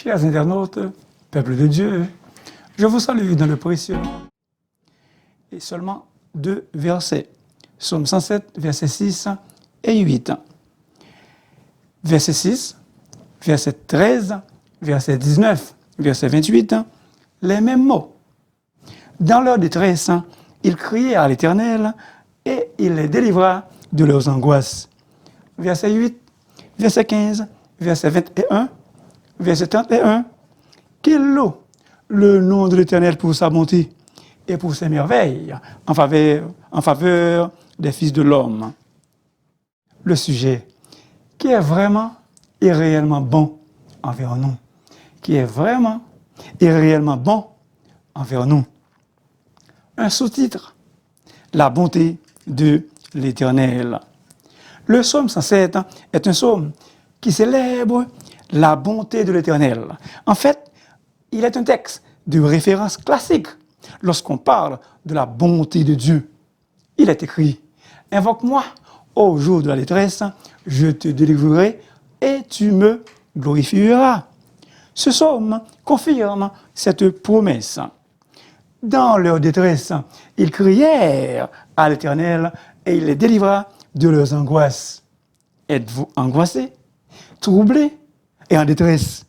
Chers internautes, peuple de Dieu, je vous salue dans le précieux. Et seulement 2 versets. Psaume 107, versets 6 et 8. Verset 6, verset 13, verset 19, verset 28, les mêmes mots. Dans leur détresse, ils criaient à l'Éternel et il les délivra de leurs angoisses. Verset 8, verset 15, verset 21, verset 31. Qu'il loue le nom de l'Éternel pour sa bonté et pour ses merveilles en faveur des fils de l'homme. Le sujet qui est vraiment et réellement bon envers nous. Qui est vraiment et réellement bon envers nous. Un sous-titre, la bonté de l'Éternel. Le psaume 107 est un psaume qui célèbre la bonté de l'Éternel. En fait, il est un texte de référence classique lorsqu'on parle de la bonté de Dieu. Il est écrit « Invoque-moi au jour de la détresse, je te délivrerai et tu me glorifieras. » Ce psaume confirme cette promesse. Dans leur détresse, ils crièrent à l'Éternel et il les délivra de leurs angoisses. Êtes-vous angoissé, troublé et en détresse?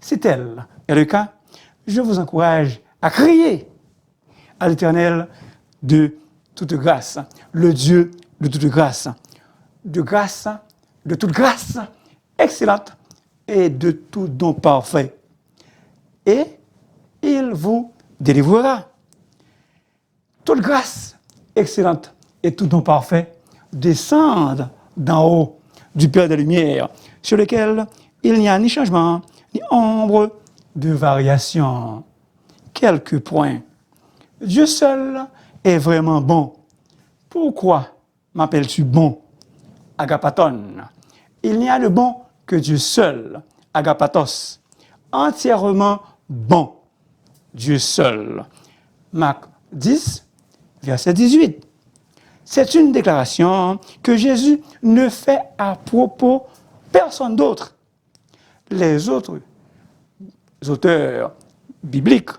Si tel est le cas, je vous encourage à crier à l'Éternel de toute grâce, le Dieu de toute grâce, de toute grâce excellente et de tout don parfait. Et il vous délivrera. Toute grâce excellente et tout don parfait descendent d'en haut du Père des Lumières, sur lequel il n'y a ni changement, ni ombre de variation. Quelques points. Dieu seul est vraiment bon. Pourquoi m'appelles-tu bon? Agapaton. Il n'y a de bon que Dieu seul. Agapatos. Entièrement bon. Dieu seul. Marc 10, verset 18. C'est une déclaration que Jésus ne fait à propos personne d'autre. Les autres auteurs bibliques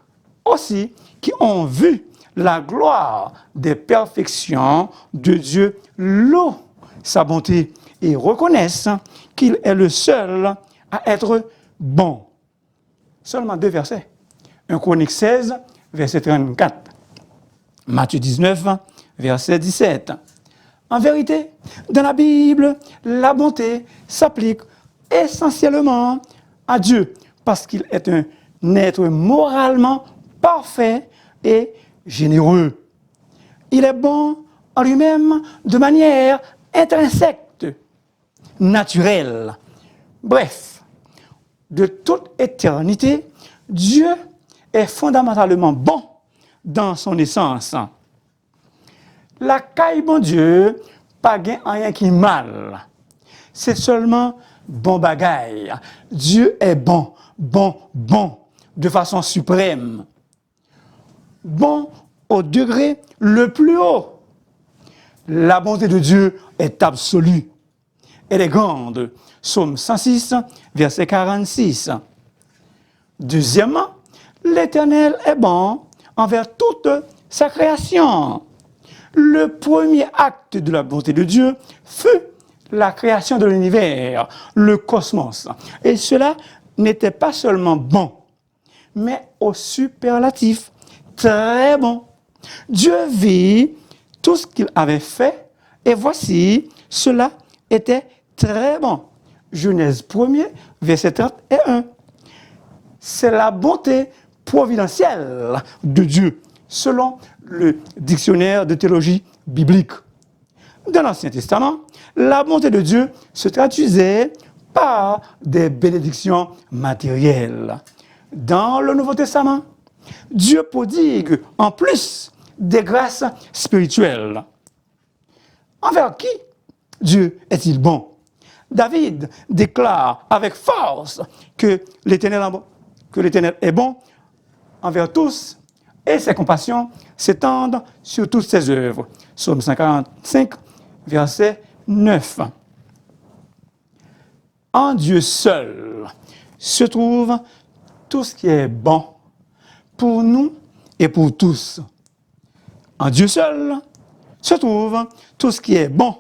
aussi qui ont vu la gloire des perfections de Dieu louent sa bonté et reconnaissent qu'il est le seul à être bon. Seulement 2 versets. 1 Chronique 16, verset 34. Matthieu 19, verset 17. En vérité, dans la Bible, la bonté s'applique essentiellement à Dieu parce qu'il est un être moralement parfait et généreux. Il est bon en lui-même de manière intrinsèque, naturelle. Bref, de toute éternité, Dieu est fondamentalement bon dans son essence. La caille bon Dieu, pas gain rien qui mal. C'est seulement bon bagaille. Dieu est bon, de façon suprême. Bon au degré le plus haut. La bonté de Dieu est absolue. Elle est grande. Psaume 106, verset 46. Deuxièmement, l'Éternel est bon envers toute sa création. Le premier acte de la bonté de Dieu fut la création de l'univers, le cosmos. Et cela n'était pas seulement bon, mais au superlatif, très bon. Dieu vit tout ce qu'il avait fait, et voici, cela était très bon. Genèse 1er, verset 31. C'est la bonté providentielle de Dieu, selon le dictionnaire de théologie biblique. Dans l'Ancien Testament, la bonté de Dieu se traduisait par des bénédictions matérielles. Dans le Nouveau Testament, Dieu prodigue en plus des grâces spirituelles. Envers qui Dieu est-il bon? David déclare avec force que l'Éternel est bon envers tous et ses compassions s'étendent sur toutes ses œuvres. Psaume 145, verset 9. En Dieu seul, se trouve tout ce qui est bon pour nous et pour tous. En Dieu seul se trouve tout ce qui est bon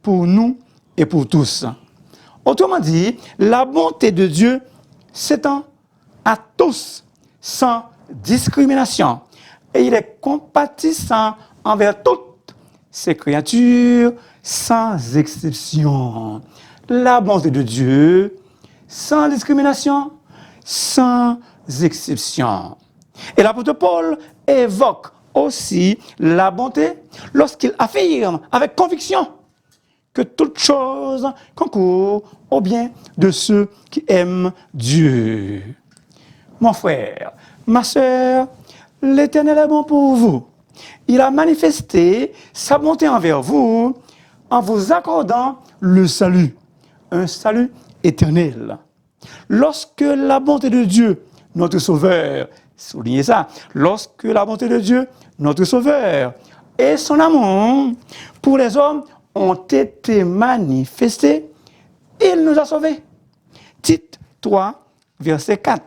pour nous et pour tous. Autrement dit, la bonté de Dieu s'étend à tous, sans discrimination. Et il est compatissant envers toutes ses créatures, sans exception. La bonté de Dieu, sans discrimination, sans exception. Et l'apôtre Paul évoque aussi la bonté lorsqu'il affirme avec conviction que toute chose concourt au bien de ceux qui aiment Dieu. Mon frère, ma sœur, l'Éternel est bon pour vous. Il a manifesté sa bonté envers vous en vous accordant le salut, un salut éternel. Lorsque la bonté de Dieu, notre Sauveur, soulignez ça, lorsque la bonté de Dieu, notre Sauveur, et son amour pour les hommes ont été manifestés, il nous a sauvés. Tite 3, verset 4.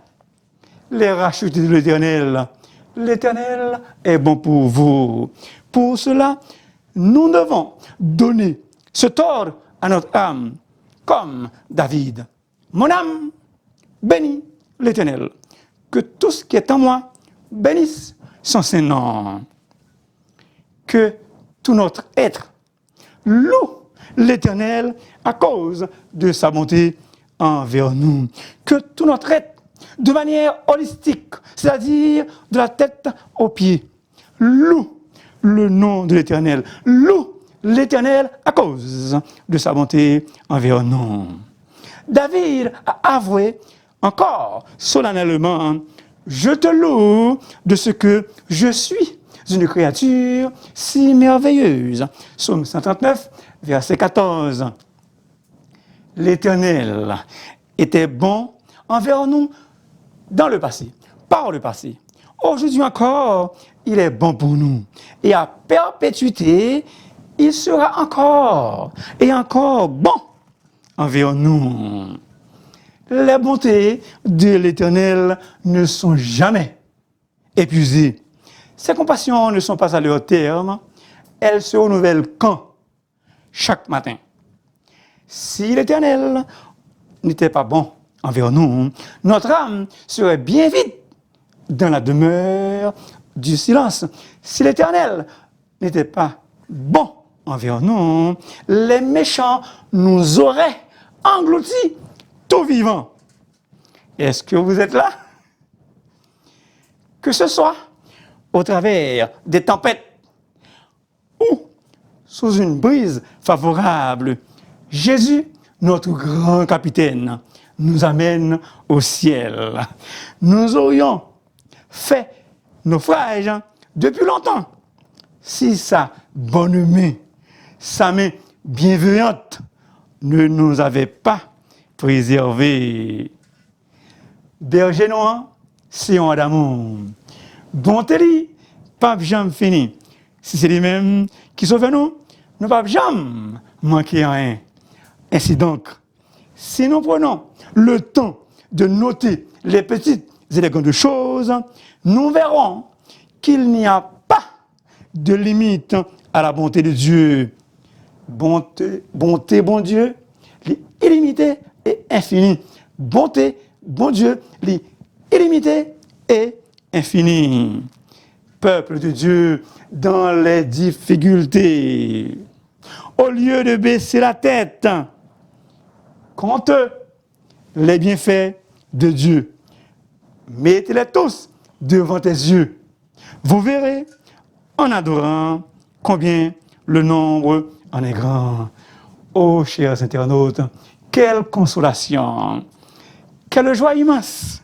Les rachetés de l'Éternel. L'Éternel est bon pour vous. Pour cela, nous devons donner cet ordre à notre âme, comme David. Mon âme, bénis l'Éternel. Que tout ce qui est en moi bénisse son Saint-Nom. Que tout notre être loue l'Éternel à cause de sa bonté envers nous. Que tout notre être, de manière holistique, c'est-à-dire de la tête aux pieds, loue le nom de l'Éternel. Loue l'Éternel à cause de sa bonté envers nous. David a avoué encore solennellement, je te loue de ce que je suis une créature si merveilleuse. Psaume 139, verset 14. L'Éternel était bon envers nous dans le passé, par le passé. Aujourd'hui encore, il est bon pour nous. Et à perpétuité, il sera encore et encore bon envers nous. Les bontés de l'Éternel ne sont jamais épuisées. Ses compassions ne sont pas à leur terme. Elles se renouvellent quand? Chaque matin. Si l'Éternel n'était pas bon envers nous, notre âme serait bien vite dans la demeure du silence. Si l'Éternel n'était pas bon envers nous, les méchants nous auraient engloutis tout vivant. Est-ce que vous êtes là? Que ce soit au travers des tempêtes ou sous une brise favorable, Jésus, notre grand capitaine, nous amène au ciel. Nous aurions fait naufrage depuis longtemps si sa bonne main, sa main bienveillante ne nous avait pas préservés. Berger noir, Sion d'amour. Bonté li, pas jamais fini. Si c'est lui-même qui sauve nous, nous ne pouvons jamais manquer rien. Ainsi donc, si nous prenons le temps de noter les petites et les grandes choses, nous verrons qu'il n'y a pas de limite à la bonté de Dieu. Bonté, bon Dieu, illimité et infini. Bonté, bon Dieu, illimité et infini. Peuple de Dieu, dans les difficultés, au lieu de baisser la tête, compte les bienfaits de Dieu. Mettez-les tous devant tes yeux. Vous verrez, en adorant, combien le nombre en est grand. Oh, chers internautes, quelle consolation, quelle joie immense,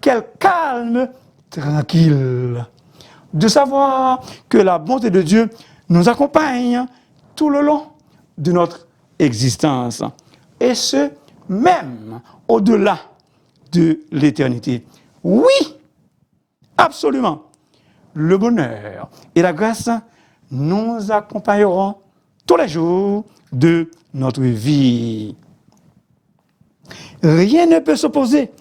quel calme tranquille de savoir que la bonté de Dieu nous accompagne tout le long de notre existence. Et ce, même au-delà de l'éternité. Oui, absolument. Le bonheur et la grâce nous accompagneront tous les jours de notre vie. rien ne peut s'opposer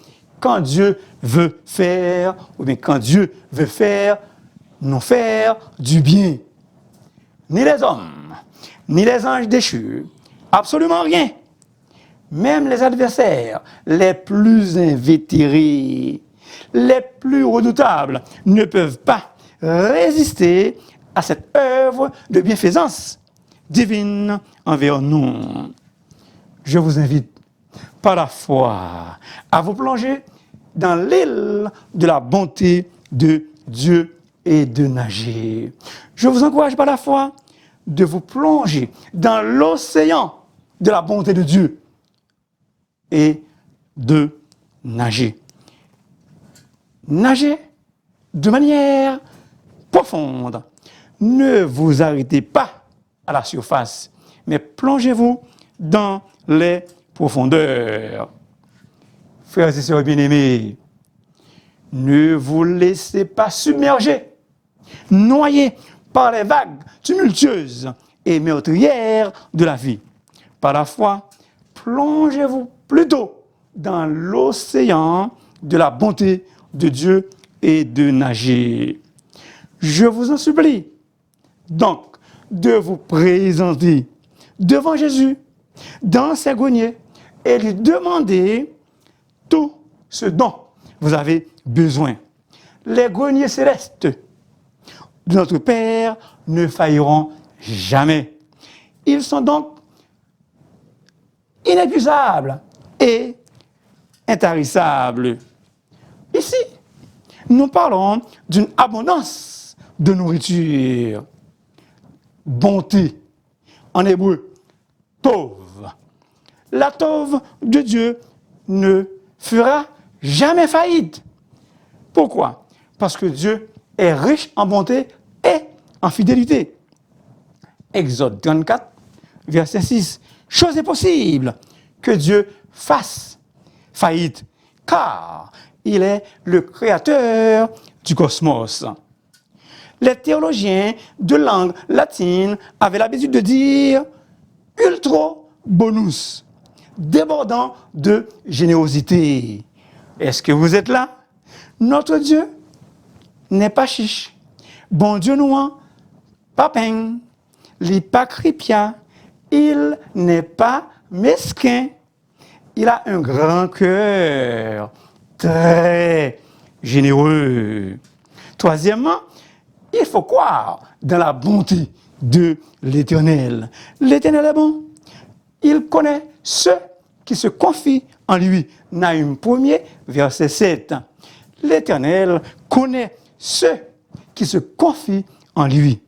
quand Dieu veut faire, ou bien quand Dieu veut faire, non faire du bien. Ni les hommes, ni les anges déchus, absolument rien. Même les adversaires les plus invétérés, les plus redoutables, ne peuvent pas résister à cette œuvre de bienfaisance divine envers nous. Je vous invite par la foi à vous plonger dans l'île de la bonté de Dieu et de nager. Je vous encourage par la foi de vous plonger dans l'océan de la bonté de Dieu et de nager. Nager de manière profonde. Ne vous arrêtez pas à la surface, mais plongez-vous dans les profondeurs. Frères et sœurs bien-aimés, ne vous laissez pas submerger, noyer par les vagues tumultueuses et meurtrières de la vie. Par la foi, plongez-vous plutôt dans l'océan de la bonté de Dieu et de nager. Je vous en supplie donc de vous présenter devant Jésus dans ses greniers et lui demander tout ce dont vous avez besoin. Les greniers célestes de notre Père ne failliront jamais. Ils sont donc inépuisables et intarissables. Ici, nous parlons d'une abondance de nourriture. Bonté, en hébreu, tov. La tov de Dieu ne fera jamais faillite. Pourquoi? Parce que Dieu est riche en bonté et en fidélité. Exode 34, verset 6. Chose est possible que Dieu fasse faillite, car il est le créateur du cosmos. Les théologiens de langue latine avaient l'habitude de dire ultra bonus, débordant de générosité. Est-ce que vous êtes là? Notre Dieu n'est pas chiche. Bon Dieu nous, pas peine, il n'est pas cripia, il n'est pas mesquin. Il a un grand cœur, très généreux. Troisièmement, il faut croire dans la bonté de l'Éternel. L'Éternel est bon. Il connaît ceux qui se confient en lui. Naïm 1er, verset 7. L'Éternel connaît ceux qui se confient en lui.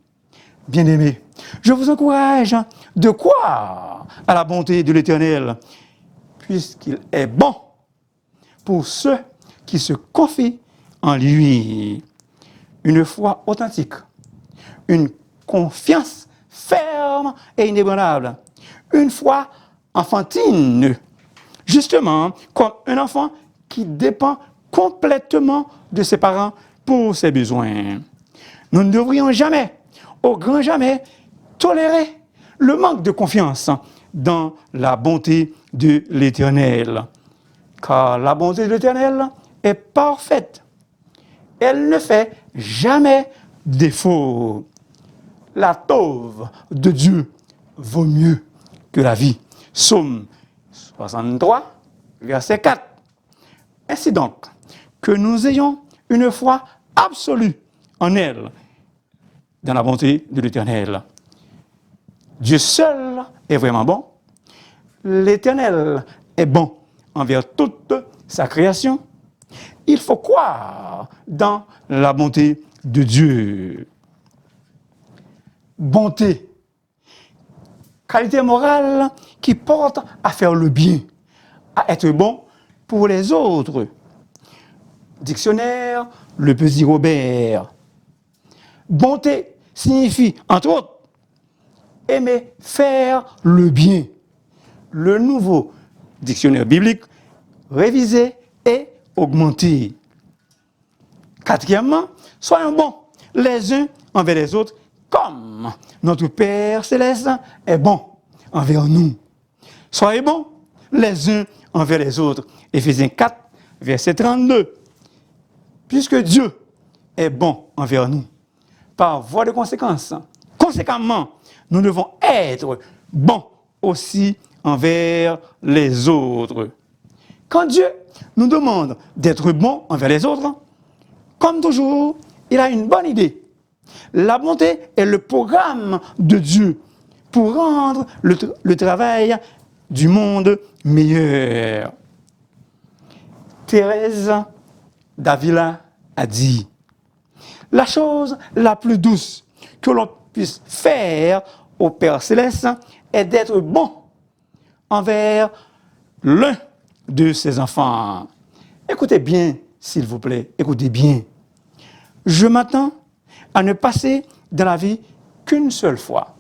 Bien-aimés, je vous encourage de croire à la bonté de l'Éternel, puisqu'il est bon pour ceux qui se confient en lui. Une foi authentique, une confiance ferme et inébranlable, une foi enfantine, justement comme un enfant qui dépend complètement de ses parents pour ses besoins. Nous ne devrions jamais, au grand jamais, tolérer le manque de confiance dans la bonté de l'Éternel. Car la bonté de l'Éternel est parfaite. Elle ne fait jamais défaut. La tauve de Dieu vaut mieux que la vie. Psaume 63, verset 4. Ainsi donc, que nous ayons une foi absolue en elle, dans la bonté de l'Éternel. Dieu seul est vraiment bon. L'Éternel est bon envers toute sa création. Il faut croire dans la bonté de Dieu. Bonté, qualité morale qui porte à faire le bien, à être bon pour les autres. Dictionnaire, le petit Robert. Bonté signifie, entre autres, aimer faire le bien. Le nouveau dictionnaire biblique, révisé et augmenté. Quatrièmement, soyons bons les uns envers les autres, comme notre Père céleste est bon envers nous. Soyez bons les uns envers les autres. Éphésiens 4, verset 32. Puisque Dieu est bon envers nous, par voie de conséquence, conséquemment, nous devons être bons aussi envers les autres. Quand Dieu nous demande d'être bons envers les autres, comme toujours, il a une bonne idée. La bonté est le programme de Dieu pour rendre le travail du monde meilleur. Thérèse d'Avila a dit, la chose la plus douce que l'on puisse faire au Père Céleste est d'être bon envers l'un de ses enfants. Écoutez bien, s'il vous plaît, écoutez bien. Je m'attends à ne passer dans la vie qu'une seule fois.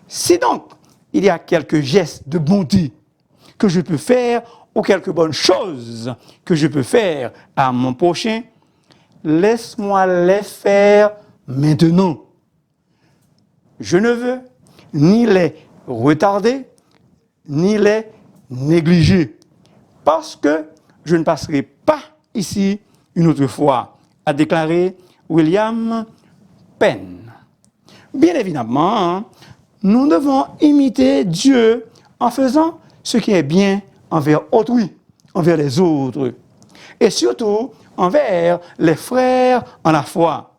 Si donc il y a quelques gestes de bonté que je peux faire ou quelques bonnes choses que je peux faire à mon prochain, laisse-moi les faire maintenant. Je ne veux ni les retarder, ni les négliger, parce que je ne passerai pas ici une autre fois, a déclaré William Penn. Bien évidemment, nous devons imiter Dieu en faisant ce qui est bien envers autrui, envers les autres, et surtout envers les frères en la foi.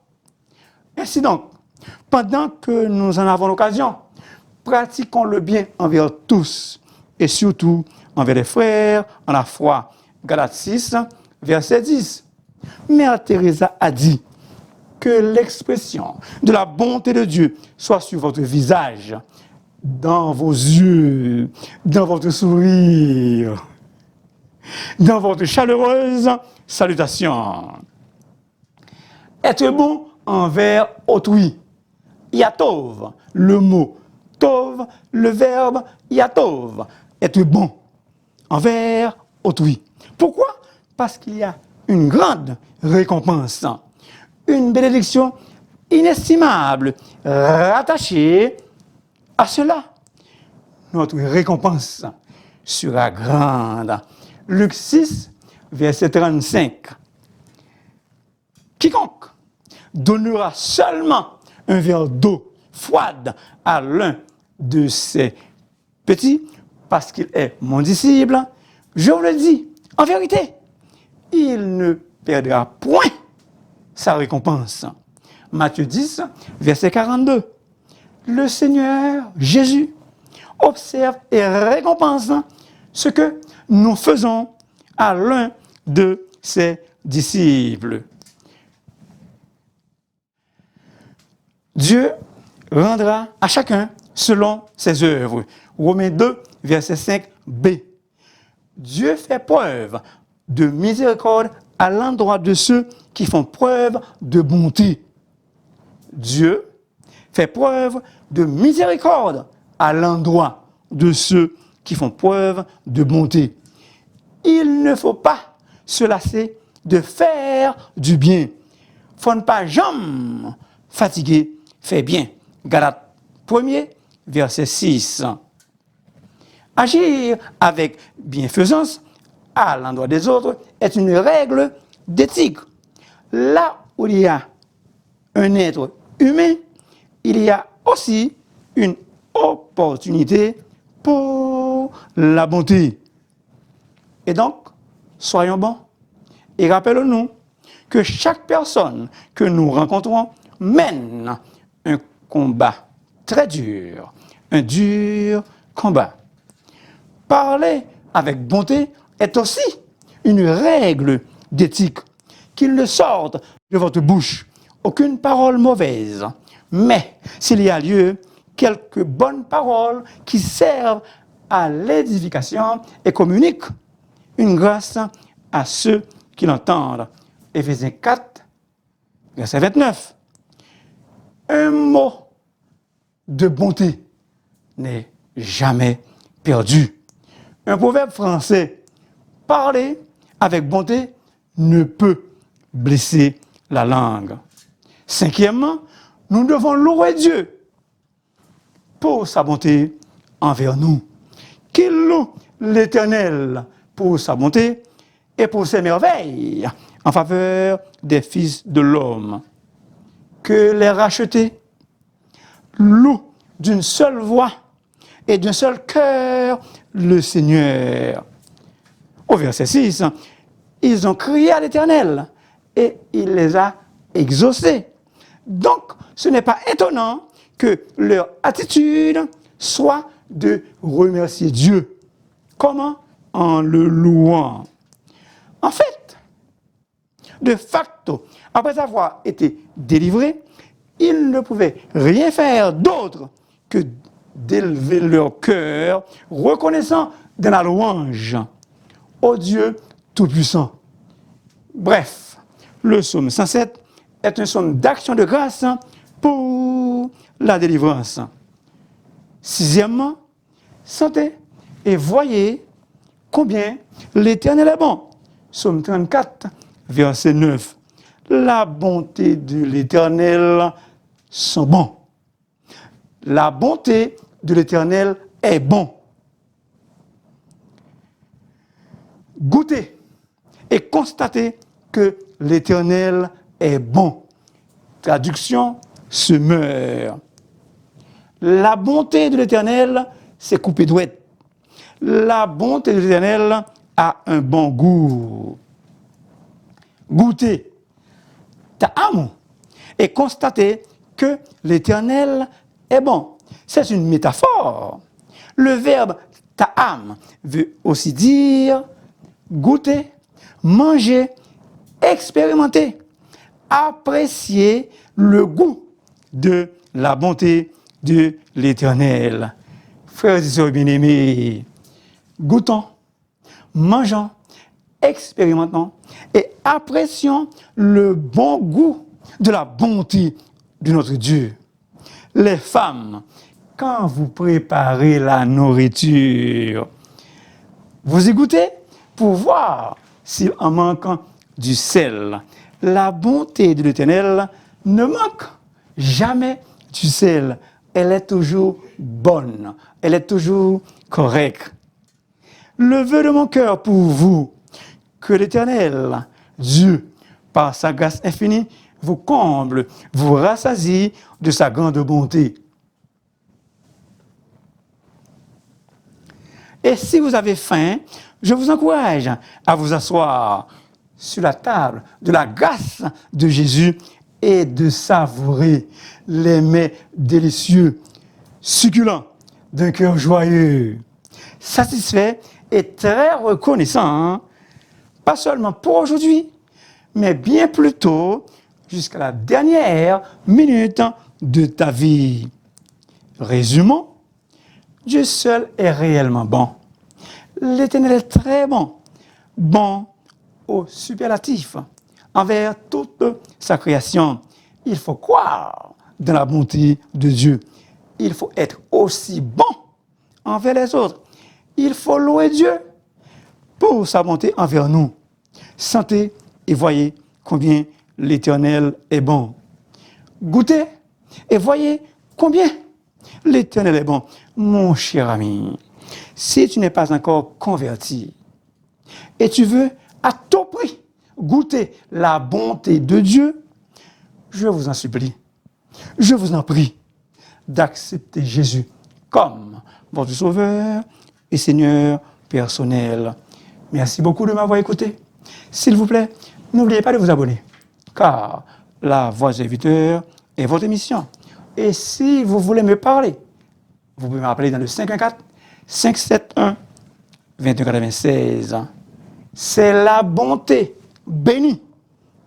Ainsi donc, pendant que nous en avons l'occasion, pratiquons le bien envers tous, et surtout envers les frères en la foi. Galates 6, verset 10. Mère Teresa a dit que l'expression de la bonté de Dieu soit sur votre visage, dans vos yeux, dans votre sourire, dans votre chaleureuse salutation. Être bon envers autrui. Yatov, le mot tov, le verbe yatov. Être bon envers autrui. Pourquoi? Parce qu'il y a une grande récompense, une bénédiction inestimable rattachée à cela. Notre récompense sera grande. Luc 6, verset 35. Quiconque donnera seulement un verre d'eau froide à l'un de ses petits, parce qu'il est mon disciple, je vous le dis, en vérité, il ne perdra point sa récompense. Matthieu 10, verset 42. Le Seigneur Jésus observe et récompense ce que nous faisons à l'un de ses disciples. Dieu rendra à chacun selon ses œuvres. Romains 2, verset 5b. Dieu fait preuve de miséricorde à l'endroit de ceux qui font preuve de bonté. Dieu fait preuve de miséricorde à l'endroit de ceux qui font preuve de bonté. Il ne faut pas se lasser de faire du bien. Faut ne pas jamais fatiguer, fait bien. Galates 1er, verset 6. Agir avec bienfaisance à l'endroit des autres est une règle d'éthique. Là où il y a un être humain, il y a aussi une opportunité pour la bonté. Et donc, soyons bons et rappelons-nous que chaque personne que nous rencontrons mène un combat très dur, un dur combat. Parler avec bonté est aussi une règle d'éthique. Qu'il ne sorte de votre bouche aucune parole mauvaise, mais s'il y a lieu, quelques bonnes paroles qui servent à l'édification et communiquent une grâce à ceux qui l'entendent. Éphésiens 4, verset 29. Un mot de bonté n'est jamais perdu. Un proverbe français, parler avec bonté ne peut blesser la langue. Cinquièmement, nous devons louer Dieu pour sa bonté envers nous. Qu'il loue l'Éternel pour sa bonté et pour ses merveilles en faveur des fils de l'homme. Que les rachetés louent d'une seule voix et d'un seul cœur le Seigneur. Au verset 6, ils ont crié à l'Éternel et il les a exaucés. Donc, ce n'est pas étonnant que leur attitude soit de remercier Dieu. Comment? En le louant. En fait, de facto, après avoir été délivrés, ils ne pouvaient rien faire d'autre que d'élever leur cœur, reconnaissant dans la louange au Dieu Tout-Puissant. Bref, le psaume 107 est un psaume d'action de grâce pour la délivrance. Sixièmement, sentez et voyez combien l'Éternel est bon. Psaume 34, verset 9. La bonté de l'Éternel sont bons. La bonté de l'Éternel est bon. Goûtez et constatez que l'Éternel est bon. Traduction, se meurt. La bonté de l'Éternel, c'est coupé douette. La bonté de l'Éternel a un bon goût. Goûtez, ta'am, et constatez que l'Éternel est bon. C'est une métaphore. Le verbe ta'am veut aussi dire goûter, manger, expérimenter, apprécier le goût de la bonté de l'Éternel. Frères et sœurs bien-aimés, goûtons, mangeons, expérimentons et apprécions le bon goût de la bonté de notre Dieu. Les femmes, quand vous préparez la nourriture, vous y goûtez pour voir s'il en manque du sel. La bonté de l'Éternel ne manque jamais du sel. Elle est toujours bonne, elle est toujours correcte. Le vœu de mon cœur pour vous, que l'Éternel, Dieu, par sa grâce infinie, vous comble, vous rassasie de sa grande bonté. Et si vous avez faim, je vous encourage à vous asseoir sur la table de la grâce de Jésus et de savourer les mets délicieux, succulents, d'un cœur joyeux, satisfait et très reconnaissant, pas seulement pour aujourd'hui, mais bien plus tôt, jusqu'à la dernière minute de ta vie. Résumons, Dieu seul est réellement bon. L'Éternel est très bon, bon au superlatif, envers toute sa création. Il faut croire dans la bonté de Dieu. Il faut être aussi bon envers les autres. Il faut louer Dieu pour sa bonté envers nous. Sentez et voyez combien l'Éternel est bon. Goûtez et voyez combien l'Éternel est bon. Mon cher ami, si tu n'es pas encore converti et tu veux à tout prix goûter la bonté de Dieu, je vous en supplie, je vous en prie d'accepter Jésus comme votre Sauveur et Seigneur personnel. Merci beaucoup de m'avoir écouté. S'il vous plaît, n'oubliez pas de vous abonner, car La Voix des Serviteurs est votre émission. Et si vous voulez me parler, vous pouvez m'appeler dans le 514-571-2196. C'est la bonté bénie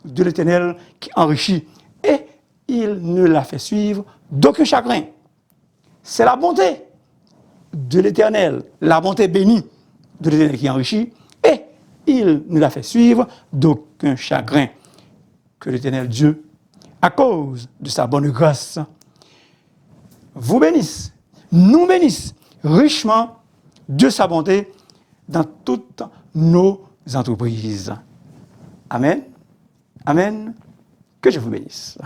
de l'Éternel qui enrichit et il ne la fait suivre d'aucun chagrin. C'est la bonté de l'Éternel, la bonté bénie de l'Éternel qui enrichit et il ne la fait suivre d'aucun chagrin. Que l'Éternel Dieu, à cause de sa bonne grâce, vous bénisse, nous bénisse richement de sa bonté dans toutes nos entreprises. Amen. Amen. Que je vous bénisse.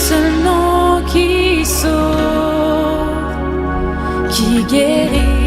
seul nom qui sauve, qui guérit.